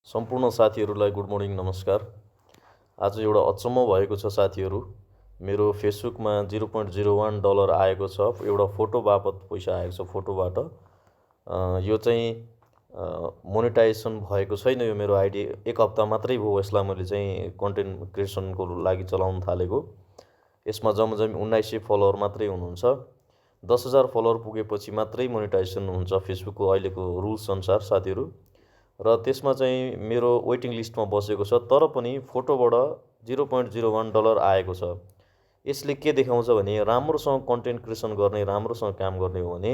सम्पूर्ण साथीहरूलाई good morning नमस्कार। आज एउटा अचम्म भएको छ साथीहरू। मेरो फेसबुकमा $0.01 आएको छ। एउटा फोटो बापत पैसा आएको छ फोटोबाट। यो चाहिँ मोनेटाइजेसन भएको छैन। यो मेरो आइडी एक हप्ता मात्रै भयो यसलाई मैले चाहिँ कन्टेन्ट क्रिएसनको लागि चलाउन थालेको। यसमा जम्मजम्मी 1900 फलोअर मात्रै हुनुहुन्छ। 10,000 फलोअर पुगेपछि मात्रै मोनेटाइजेसन हुन्छ फेसबुकको अहिलेको रुल्स अनुसार साथीहरू। र त्यसमा चाहिँ मेरो वेटिङ लिस्टमा बसेको छ, तर पनि फोटोबाट $0.01 आएको छ। यसले के देखाउँछ भने राम्रोसँग कन्टेन्ट क्रिएसन गर्ने, राम्रोसँग काम गर्ने हो भने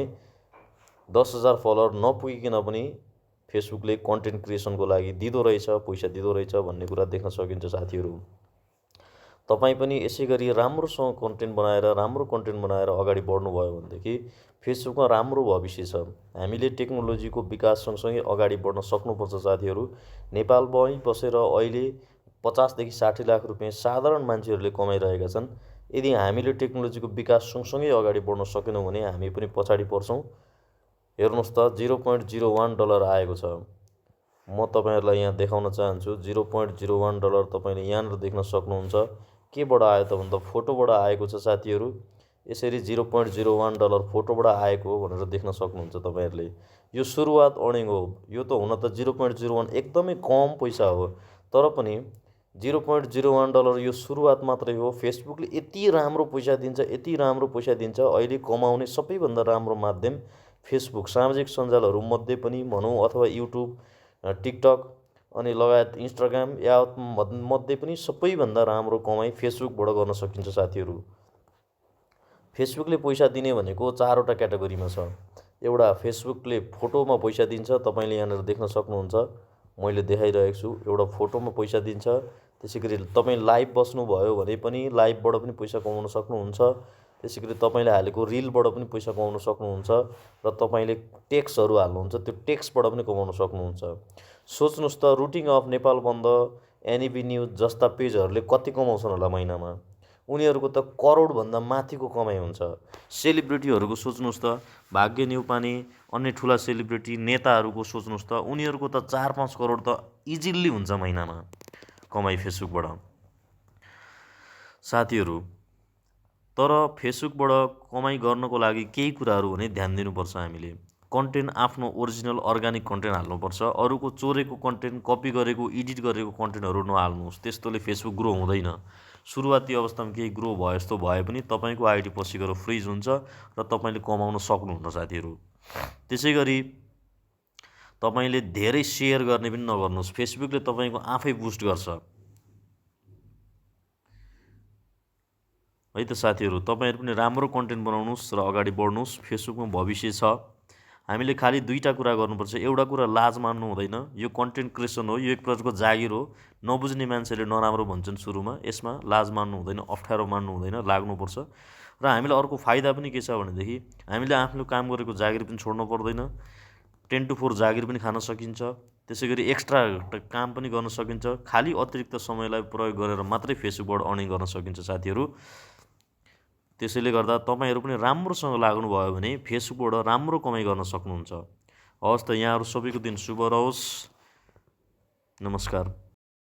10,000 फलोअर नपुगिकन पनि फेसबुकले कन्टेन्ट क्रिएसनको लागि दिँदो रहेछ, पैसा दिँदो रहेछ भन्ने कुरा देख्न सकिन्छ साथीहरू। तपाईँ पनि यसै गरी राम्रोसँग कन्टेन्ट बनाएर अगाडि बढ्नुभयो भनेदेखि फेसबुकमा राम्रो भविष्य छ। हामीले टेक्नोलोजीको विकास सँगसँगै अगाडि बढ्न सक्नुपर्छ साथीहरू। नेपालमै बसेर अहिले 50 देखि 60 लाख रुपियाँ साधारण मान्छेहरूले कमाइरहेका छन्। यदि हामीले टेक्नोलोजीको विकास सँगसँगै अगाडि बढ्न सकेनौँ भने हामी पनि पछाडि पर्छौँ। हेर्नुहोस् त $0.01 आएको छ। म तपाईँहरूलाई यहाँ देखाउन चाहन्छु। $0.01 तपाईँले यहाँनिर देख्न सक्नुहुन्छ। केबाट आयो त भन्दा फोटोबाट आएको छ साथीहरू। यसरी $0.01 फोटोबाट आएको हो भनेर देख्न सक्नुहुन्छ तपाईँहरूले। यो सुरुवात अर्निङ हो। यो त हुन त 0.01 एकदमै कम पैसा हो, तर पनि $0.01 यो सुरुवात मात्रै हो। फेसबुकले यति राम्रो पैसा दिन्छ, यति राम्रो पैसा दिन्छ। अहिले कमाउने सबैभन्दा राम्रो माध्यम फेसबुक, सामाजिक सञ्जालहरूमध्ये पनि भनौँ अथवा युट्युब, टिकटक अनि लगायत इन्स्टाग्राम या मध्ये पनि सबैभन्दा राम्रो कमाइ फेसबुकबाट गर्न सकिन्छ साथीहरू। फेसबुकले पैसा दिने भनेको 4वटा क्याटेगोरीमा छ। एउटा फेसबुकले फोटोमा पैसा दिन्छ, तपाईँले यहाँनिर देख्न सक्नुहुन्छ। मैले देखाइरहेको छु। एउटा फोटोमा पैसा दिन्छ। त्यसैगरी तपाईँ लाइभ बस्नुभयो भने पनि लाइभबाट पनि पैसा कमाउन सक्नुहुन्छ। त्यसैगरी तपाईँले हालेको रिलबाट पनि पैसा कमाउन सक्नुहुन्छ। र तपाईँले टेक्स्टहरू हाल्नुहुन्छ, त्यो टेक्स्टबाट पनि कमाउन सक्नुहुन्छ। सोच्नुहोस् त, रुटिङ अफ नेपाल बन्द, एनइबी न्युज जस्ता पेजहरूले कति कमाउँछन् होला महिनामा? उनीहरूको त करोडभन्दा माथिको कमाइ हुन्छ। सेलिब्रिटीहरूको सोच्नुहोस् त, भाग्य न्युपाने, अन्य ठुला सेलिब्रिटी नेताहरूको सोच्नुहोस् त, उनीहरूको त 4-5 करोड त इजिली हुन्छ महिनामा कमाइ फेसबुकबाट साथीहरू। तर फेसबुकबाट कमाइ गर्नको लागि केही कुराहरू भने ध्यान दिनुपर्छ हामीले। कन्टेन्ट आफ्नो ओरिजिनल अर्गानिक कन्टेन्ट हाल्नुपर्छ। अरूको चोरेको कन्टेन्ट, कपी गरेको, एडिट गरेको कन्टेन्टहरू नहाल्नुहोस्। त्यस्तोले फेसबुक ग्रो हुँदैन। सुरुवाती अवस्थामा केही ग्रो भए जस्तो भए पनि तपाईँको आइडी पछि गएर फ्रिज हुन्छ र तपाईँले कमाउन सक्नुहुन्न साथीहरू। त्यसै गरी तपाईँले धेरै सेयर गर्ने पनि नगर्नुहोस्। फेसबुकले तपाईँको आफै बुस्ट गर्छ है त साथीहरू। तपाईँहरू पनि राम्रो कन्टेन्ट बनाउनुहोस् र अगाडि बढ्नुहोस्। फेसबुकमा भविष्य छ। हामीले खालि 2टा कुरा गर्नुपर्छ। एउटा कुरा लाज मान्नु हुँदैन। यो कन्टेन्ट क्रिएसन हो, यो एक प्रकारको जागिर हो। नबुझ्ने मान्छेले नराम्रो भन्छन् सुरुमा। यसमा लाज मान्नु हुँदैन, अप्ठ्यारो मान्नु हुँदैन, लाग्नुपर्छ। र हामीलाई अर्को फाइदा पनि के छ भनेदेखि हामीले आफ्नो काम गरेको जागिर पनि छोड्नु पर्दैन। 10 to 4 जागिर पनि खान सकिन्छ। त्यसै गरी एक्स्ट्रा काम पनि गर्न सकिन्छ। खालि अतिरिक्त समयलाई प्रयोग गरेर मात्रै फेसबुकबाट अर्निङ गर्न सकिन्छ साथीहरू। त्यसैले गर्दा तपाईँहरू पनि राम्रोसँग लाग्नुभयो भने फेसबुकबाट राम्रो कमाइ गर्न सक्नुहुन्छ। हवस् त, यहाँहरू सबैको दिन शुभ रहोस्। नमस्कार।